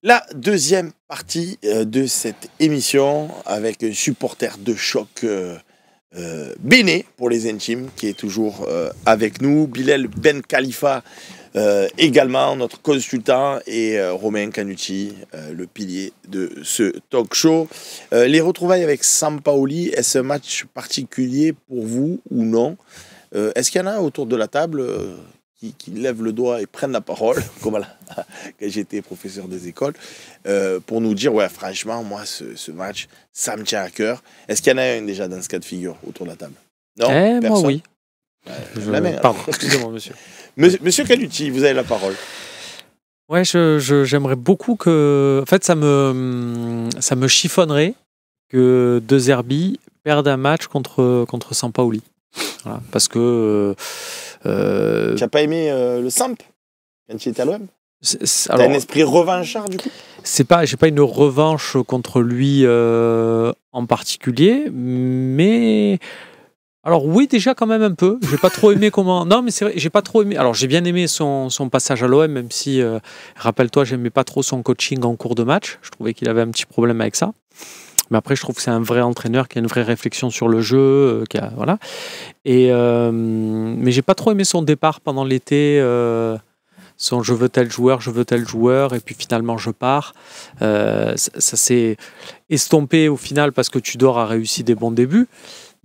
La deuxième partie de cette émission avec un supporter de choc Béné pour les intimes qui est toujours avec nous. Bilal Ben Khalifa également, notre consultant, et Romain Canucci, le pilier de ce talk show. Les retrouvailles avec Sampaoli, est-ce un match particulier pour vous ou non? Est-ce qu'il y en a autour de la table qui lèvent le doigt et prennent la parole, comme quand j'étais professeur des écoles, pour nous dire, ouais, franchement, moi, ce match, ça me tient à cœur. Est-ce qu'il y en a un déjà dans ce cas de figure autour de la table? Non, personne. Moi, oui. La main, pardon, excusez-moi, monsieur. Monsieur Canucci, vous avez la parole. Ouais, j'aimerais beaucoup que... En fait, ça me chiffonnerait que De Zerbi perde un match contre Sampaoli. Voilà, parce que... Tu n'as pas aimé le Samp quand tu étais à l'OM? T'as un esprit revanchard du coup? J'ai pas une revanche contre lui en particulier, mais... Alors oui, déjà quand même un peu. J'ai pas trop aimé comment... Non, mais c'est vrai, j'ai pas trop aimé... Alors j'ai bien aimé son passage à l'OM, même si, rappelle-toi, j'aimais pas trop son coaching en cours de match. Je trouvais qu'il avait un petit problème avec ça. Mais après, je trouve que c'est un vrai entraîneur qui a une vraie réflexion sur le jeu, voilà. Mais j'ai pas trop aimé son départ pendant l'été. Son je veux tel joueur, et puis finalement je pars. Ça s'est estompé au final parce que Tudor a réussi des bons débuts.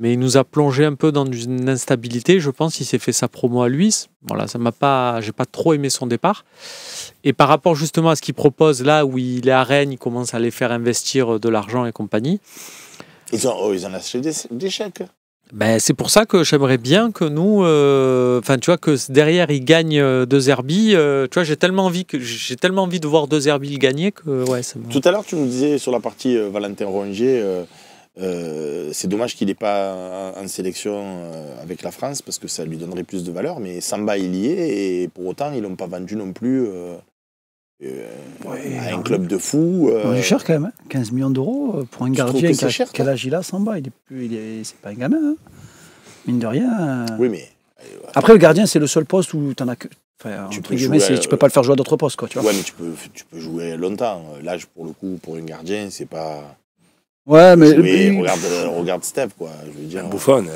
Mais il nous a plongé un peu dans une instabilité. Je pense qu'il s'est fait sa promo à lui. Voilà, j'ai pas trop aimé son départ. Et par rapport justement à ce qu'il propose là où il est à Rennes, il commence à les faire investir de l'argent et compagnie. Ils en acheté des chèques. Ben, c'est pour ça que j'aimerais bien que nous, tu vois, que derrière il gagne De Zerbi. Tu vois, j'ai tellement envie de voir De Zerbi le gagner que ouais. Tout à l'heure, tu nous disais sur la partie Valentin Rongier. C'est dommage qu'il n'ait pas en sélection avec la France parce que ça lui donnerait plus de valeur, mais Samba il y est et pour autant ils l'ont pas vendu non plus à un club de fous. Il est cher quand même, hein. 15 millions d'euros pour un gardien quel âge il a, Samba, c'est pas un gamin, hein. Mine de rien. Oui, mais après le gardien c'est le seul poste où tu en as que. Enfin, tu peux pas le faire jouer à d'autres postes, quoi, tu vois. Ouais, mais tu peux jouer longtemps. L'âge pour le coup pour un gardien c'est pas. Ouais, mais regarde Steph, quoi. Je veux dire. Buffon,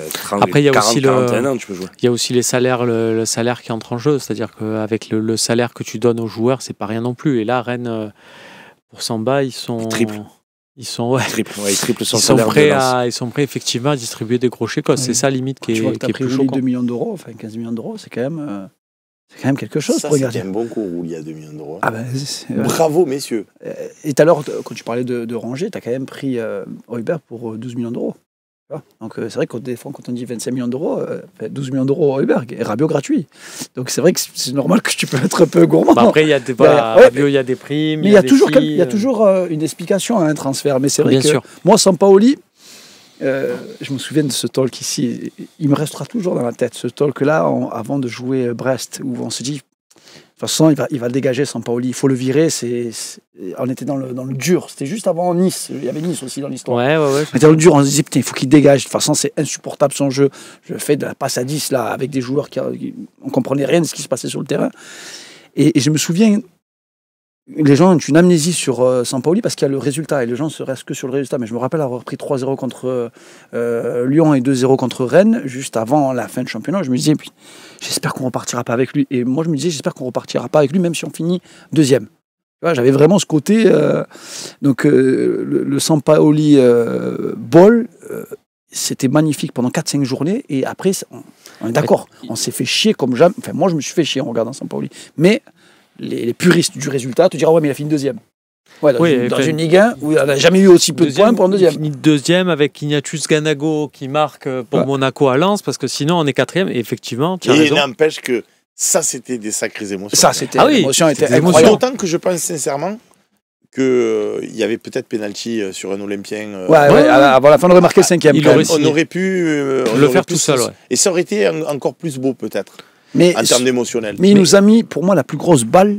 après, il y a aussi 41 ans, tu peux jouer. Il y a aussi les salaires, le salaire qui entre en jeu. C'est-à-dire qu'avec le salaire que tu donnes aux joueurs, c'est pas rien non plus. Et là, Rennes, pour Samba, ils sont. Ils sont prêts effectivement à distribuer des gros chèques. C'est ça limite qui est plus choquant. 2 millions d'euros, enfin 15 millions d'euros, c'est quand même quelque chose ça, pour regarder. C'est un bon coup où il y a 2 millions d'euros. Ah ben, bravo, messieurs. Et tout à l'heure, quand tu parlais de Rongier, tu as quand même pris Højbjerg pour 12 millions d'euros. Donc c'est vrai que des fois, quand on dit 25 millions d'euros, 12 millions d'euros Højbjerg et Rabiot gratuit. Donc c'est vrai que c'est normal que tu peux être un peu gourmand. Après, il y a des Rabiot, il y a des primes. Mais il y a toujours une explication à un transfert. Mais c'est vrai que moi, Sampaoli, je me souviens de ce talk ici, il me restera toujours dans la tête, ce talk-là, avant de jouer Brest, où on se dit, de toute façon, il va le dégager, Sampaoli, il faut le virer, on était dans le dur, c'était juste avant Nice, il y avait Nice aussi dans l'histoire. Ouais. On était dans le dur, on se disait, putain, il faut qu'il dégage, de toute façon, c'est insupportable son jeu, je fais de la passe à 10, là, avec des joueurs on comprenait rien de ce qui se passait sur le terrain, et je me souviens, les gens ont une amnésie sur Sampaoli parce qu'il y a le résultat et les gens se restent que sur le résultat. Mais je me rappelle avoir pris 3-0 contre Lyon et 2-0 contre Rennes juste avant la fin du championnat. Je me disais, puis, j'espère qu'on repartira pas avec lui. Et moi, je me disais, j'espère qu'on repartira pas avec lui, même si on finit deuxième. Tu vois, j'avais vraiment ce côté. Le Sampaoli ball, c'était magnifique pendant 4-5 journées. Et après, on est d'accord, on s'est fait chier comme jamais. Enfin, moi, je me suis fait chier en regardant Sampaoli. Mais les puristes du résultat te diront ouais mais il a fini deuxième. Ouais, dans une Ligue 1 où il n'a jamais eu aussi peu de points pour un deuxième. Il finit deuxième avec Ignatius Ganago qui marque pour Monaco à Lens parce que sinon on est quatrième et effectivement tu as raison. Et n'empêche que ça c'était des sacrées émotions. Ça c'était l'émotion était incroyable. D'autant que je pense sincèrement qu'il y avait peut-être pénalty sur un Olympien. Avant la fin de remarquer le cinquième. On aurait pu le faire tout seul. Et ça aurait été encore plus beau peut-être. En termes d'émotionnel. Mais il nous a mis, pour moi, la plus grosse balle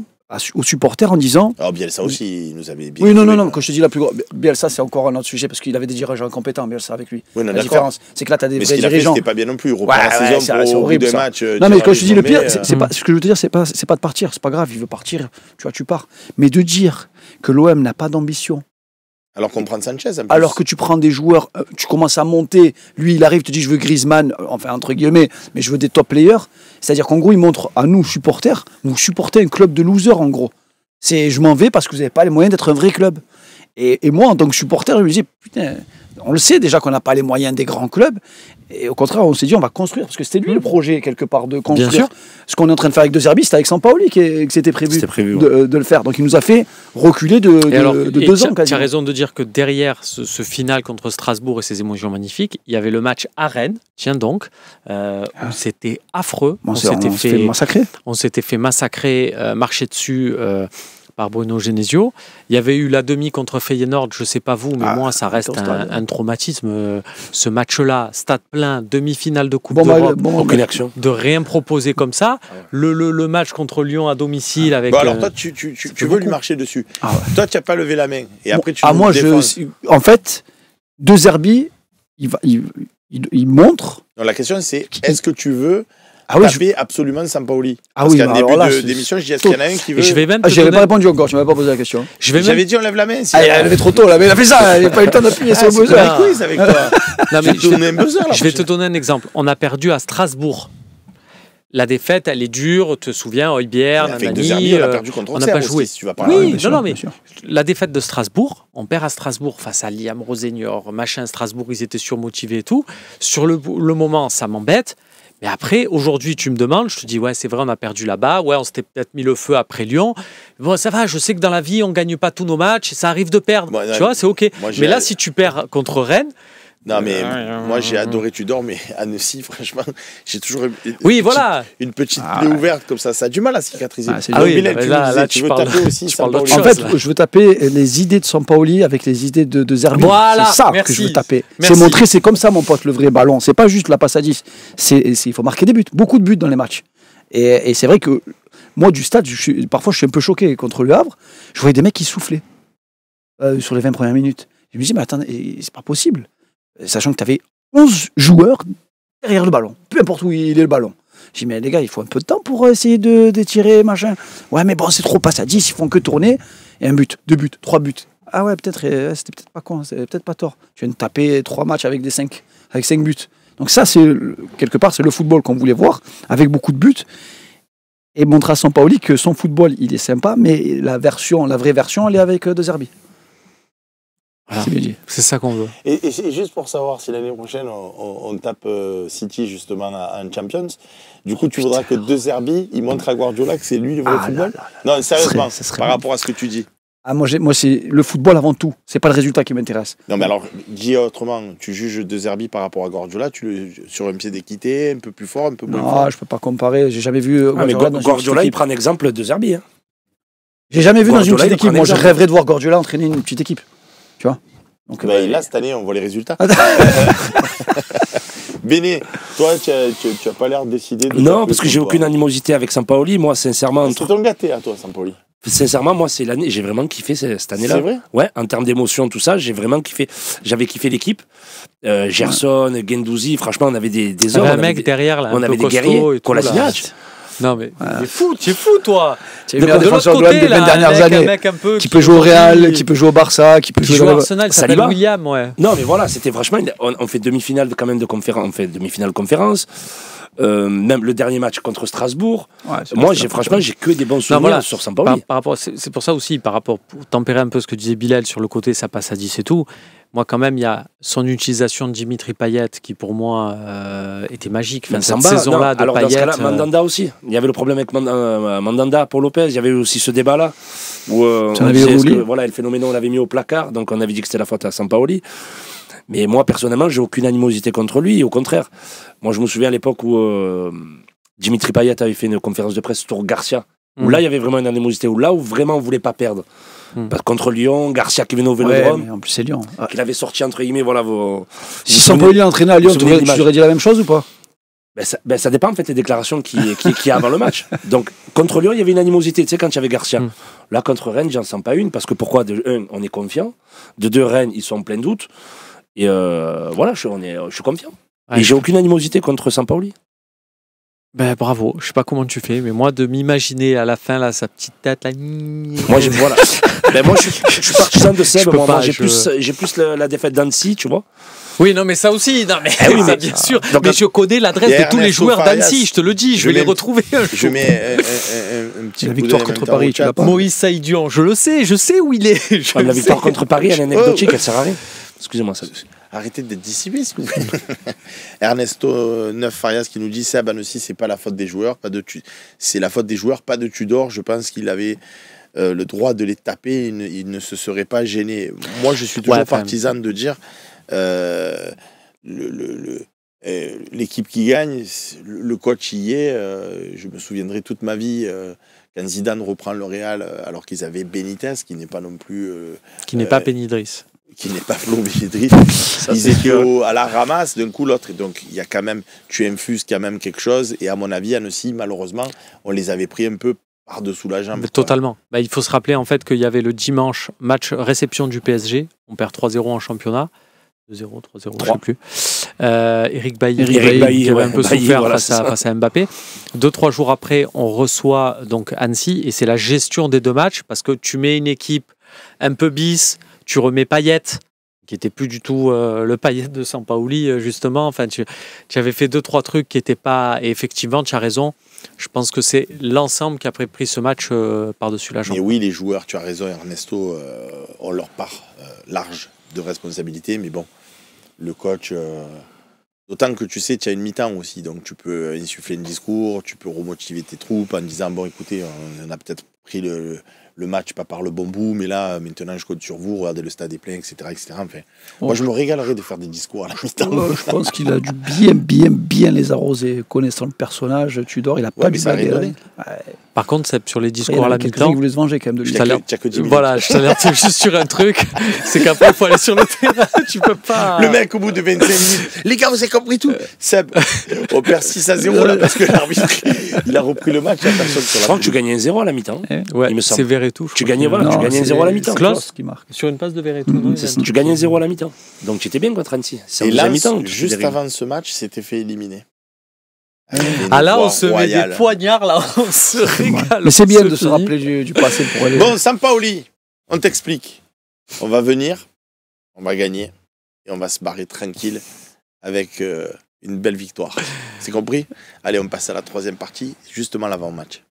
aux supporters en disant... Alors Bielsa aussi, il nous avait bien... Oui, non, quand je te dis la plus grosse... Bielsa, c'est encore un autre sujet, parce qu'il avait des dirigeants incompétents, Bielsa, avec lui. Oui, non, la différence, c'est que là, tu as des vrais dirigeants. Mais c'était pas bien non plus, il reprend la saison pour horrible, deux matchs. Non, mais quand je te dis le pire, c'est pas, ce que je veux te dire, c'est pas de partir, c'est pas grave, il veut partir, tu pars. Mais de dire que l'OM n'a pas d'ambition... Alors qu'on prend Sanchez, en plus. Alors que tu prends des joueurs, tu commences à monter, lui il arrive, te dit je veux Griezmann, enfin entre guillemets, mais je veux des top players. C'est-à-dire qu'en gros il montre à nous supporters, vous supportez un club de losers en gros. C'est je m'en vais parce que vous n'avez pas les moyens d'être un vrai club. Et moi en tant que supporter, je me dis putain, on le sait déjà qu'on n'a pas les moyens des grands clubs. Et au contraire, on s'est dit on va construire, parce que c'était lui le projet quelque part de construire. Ce qu'on est en train de faire avec De Zerbi, c'était avec Sampaoli que c'était prévu, de le faire. Donc il nous a fait reculer de 2 ans quasiment. Tu as raison de dire que derrière ce final contre Strasbourg et ces émotions magnifiques, il y avait le match à Rennes, tiens donc, où c'était affreux. On s'était fait massacrer. On s'était fait massacrer, marcher dessus par Bruno Genesio. Il y avait eu la demi contre Feyenoord, je ne sais pas vous, mais moi, ça reste un traumatisme. Ce match-là, stade plein, demi-finale de Coupe d'Europe, aucune action. De rien proposer comme ça. Le match contre Lyon à domicile avec... Bon, alors toi, tu veux lui marcher dessus. Toi, tu n'as pas levé la main. Et après, tu moi, en fait, De Zerbi, il montre... Non, la question, c'est est-ce que tu veux... taper absolument Sampaoli. Parce qu'en début d'émission, je dis est-ce qu'il y en a un qui veut... J'avais pas répondu encore, tu m'avais pas posé la question. J'avais dit on lève la main. Il avait trop tôt, là, mais il a fait ça, il n'a pas eu le temps d'appuyer sur le buzzer. Avec toi. Je vais te donner un exemple. On a perdu à Strasbourg. La défaite, elle est dure, tu te souviens, Heubière, Nanani, on a perdu contre on n'a pas joué. Aussi, tu vas parler. Oui, non, mais la défaite de Strasbourg, on perd à Strasbourg face à Liam Rosenior, machin, Strasbourg, ils étaient surmotivés et tout. Sur le moment, ça m'embête. Mais après, aujourd'hui, tu me demandes, je te dis, ouais, c'est vrai, on a perdu là-bas. Ouais, on s'était peut-être mis le feu après Lyon. Bon, ça va, je sais que dans la vie, on ne gagne pas tous nos matchs. Ça arrive de perdre. Tu vois, c'est OK. Mais là, si tu perds contre Rennes... Non, mais moi, j'ai adoré Tudor, mais Annecy, franchement, j'ai toujours une petite plaie ouverte comme ça. Ça a du mal à cicatriser. Là, tu veux taper aussi Sampaoli. En fait, je veux taper les idées de Sampaoli avec les idées de Zerbi. Voilà, c'est ça que je veux taper. C'est montrer, c'est comme ça, mon pote, le vrai ballon. C'est pas juste la passe à 10. Il faut marquer des buts, beaucoup de buts dans les matchs. Et c'est vrai que moi, du stade, parfois, je suis un peu choqué contre Le Havre. Je voyais des mecs qui soufflaient sur les 20 premières minutes. Je me dis, mais attendez, c'est pas possible. Sachant que tu avais 11 joueurs derrière le ballon, peu importe où il est le ballon. J'ai dit, mais les gars, il faut un peu de temps pour essayer d'étirer, machin. Ouais, mais bon, c'est trop passe à 10, ils font que tourner. Et un but, 2 buts, 3 buts. Ah ouais, peut-être, c'était peut-être pas con, c'était peut-être pas tort. Je viens de taper 3 matchs avec 5 buts. Donc ça, quelque part, c'est le football qu'on voulait voir, avec beaucoup de buts. Et montrer à Sampaoli que son football, il est sympa, mais la vraie version, elle est avec De Zerbi. Voilà. C'est ça qu'on veut. Et juste pour savoir si l'année prochaine on tape City justement en Champions, du coup tu voudras que De Zerbi il montre à Guardiola que c'est lui le vrai football. Non, sérieusement, par rapport à ce que tu dis. Moi c'est le football avant tout, c'est pas le résultat qui m'intéresse. Non mais alors, dis autrement, tu juges De Zerbi par rapport à Guardiola, sur un pied d'équité, un peu plus fort, un peu moins fort. Non, je peux pas comparer, j'ai jamais vu Guardiola il prend exemple de Zerbi. J'ai jamais vu dans une petite équipe, moi je rêverais de voir Guardiola entraîner une petite équipe. Tu vois. Donc, là, cette année, on voit les résultats. Béné, toi, tu n'as pas l'air décidé de... Non, parce que j'ai aucune animosité avec Sampaoli. Moi, sincèrement... C'est ton gâté à toi, Sampaoli. Sincèrement, moi, c'est l'année... J'ai vraiment kiffé cette année-là. C'est vrai ? Ouais, en termes d'émotion, tout ça, j'ai vraiment kiffé. J'avais kiffé l'équipe. Gerson, Guendouzi, franchement, on avait des hommes. Un mec derrière, là, on avait des guerriers. Kolasinac. Non mais tu es fou toi. C'est le meilleur défenseur de l'OM des 20 dernières années. Qui peut jouer au Real, qui peut jouer au Barça, qui peut jouer au Arsenal, ça s'appelle William, ouais. Non mais voilà, c'était franchement, on fait demi-finale quand même de conférence, on fait demi-finale conférence. Même le dernier match contre Strasbourg. Moi, franchement, j'ai que des bons souvenirs sur Sampaoli. C'est pour ça aussi, par rapport, pour tempérer un peu ce que disait Bilal sur le côté, ça passe à 10 et tout. Moi, quand même, il y a son utilisation de Dimitri Payet qui, pour moi, était magique. Enfin, cette saison-là de alors, Payet. Dans ce cas-là, Mandanda aussi. Il y avait le problème avec Mandanda pour Lopez. Il y avait aussi ce débat-là où on disait le phénomène, on l'avait mis au placard. Donc, on avait dit que c'était la faute à Sampaoli. Mais moi, personnellement, j'ai aucune animosité contre lui. Au contraire, moi, je me souviens à l'époque où Dimitri Payet avait fait une conférence de presse sur Garcia. Où là, il y avait vraiment une animosité. Où vraiment, on ne voulait pas perdre. Parce que contre Lyon, Garcia qui venait au Vélodrome. Mais en plus, c'est Lyon. Qu'il avait sorti, entre guillemets, voilà. Si Sampaoli entraînait à Lyon, tu aurais dit la même chose ou pas ? Ça dépend en fait des déclarations qu'il y a avant le match. Donc contre Lyon, il y avait une animosité, tu sais, quand il y avait Garcia. Là, contre Rennes, j'en sens pas une, parce que pourquoi? De un, on est confiant. De deux, Rennes, ils sont en plein doute. Et voilà, je suis confiant. Ouais. Et j'ai aucune animosité contre Sampaoli. Ben bravo, je sais pas comment tu fais, mais moi de m'imaginer à la fin là sa petite tête là. Moi voilà. Moi je suis partisan de Seb. Moi j'ai plus la défaite d'Annecy, tu vois. Oui, non, mais ça aussi, non, mais, oui, ça, bien sûr. Donc, mais je connais l'adresse de tous les joueurs d'Annecy, je te le dis, je vais les retrouver. Je mets un petit la victoire contre Paris, tu l'as pas. Moïse Saïdian, je sais où il est. La victoire contre Paris, elle est anecdotique, elle sert à rien. Excusez-moi, ça. Arrêtez d'être dissipé, s'il vous plaît. Ernesto Neuf Farias qui nous dit Seb Annecy, c'est pas la faute des joueurs, c'est la faute des joueurs, pas de Tudor. Je pense qu'il avait le droit de les taper, il ne se serait pas gêné. Moi, je suis toujours partisan de dire l'équipe qui gagne, le coach y est. Je me souviendrai toute ma vie quand Zidane reprend le Real alors qu'ils avaient Benitez, qui n'est pas non plus qui n'est pas Penidris. Qui n'est pas Flo Benidris. Ils étaient à la ramasse d'un coup l'autre. Et donc, il y a quand même, tu infuses quand même quelque chose. Et à mon avis, Annecy, malheureusement, on les avait pris un peu par-dessous la jambe. Totalement. Il faut se rappeler en fait qu'il y avait le dimanche match réception du PSG. On perd 3-0 en championnat. 2-0, 3-0, je ne sais plus. Eric Bailly qui avait un peu souffert face à Mbappé. 2-3 jours après, on reçoit donc Annecy. Et c'est la gestion des deux matchs parce que tu mets une équipe un peu bis. Tu remets Payet, qui n'était plus du tout le Payet de Sampaoli, justement. Enfin, tu avais fait 2-3 trucs qui n'étaient pas... Et effectivement, tu as raison. Je pense que c'est l'ensemble qui a pris ce match par-dessus la jambe. Mais oui, les joueurs, tu as raison, Ernesto, ont leur part large de responsabilité. Mais bon, le coach... D'autant que tu sais, tu as une mi-temps aussi. Donc, tu peux insuffler un discours, tu peux remotiver tes troupes en disant, bon, écoutez, on a peut-être pris le match pas par le bon bout, mais là, maintenant, je compte sur vous, regardez, le stade est plein, etc. Enfin, moi, je me régalerais de faire des discours à la mi-temps. Je pense qu'il a dû bien les arroser. Connaissant le personnage, Tudor, il a pas dû bagarrer. Par contre, sur les discours à la mi-temps... Il voulait se venger quand même de lui. Voilà, je t'alerte juste sur un truc, c'est qu'après, il faut aller sur le terrain, tu peux pas... Le mec, au bout de 25 minutes, les gars, vous avez compris tout. Seb, on perd 6-0 là, parce que l'arbitre, il a repris le match, il n'y a personne sur la... Je crois que tu gagnais 1-0 à la mi-temps. Ouais, c'est Verretou. Tu gagnais 1-0 à la mi-temps. Klaus qui marque. Sur une passe de Verretou. Tu gagnais 1-0 à la mi-temps. Donc tu étais bien contre Annecy. Et là, juste avant ce match, s'était fait éliminer. Ah là, on se met des poignards, là, on se régale. Mais c'est bien de se rappeler du passé pour aller... Bon, Sampaoli, on t'explique. On va venir, on va gagner, et on va se barrer tranquille avec une belle victoire. C'est compris? Allez, on passe à la troisième partie, justement l'avant-match.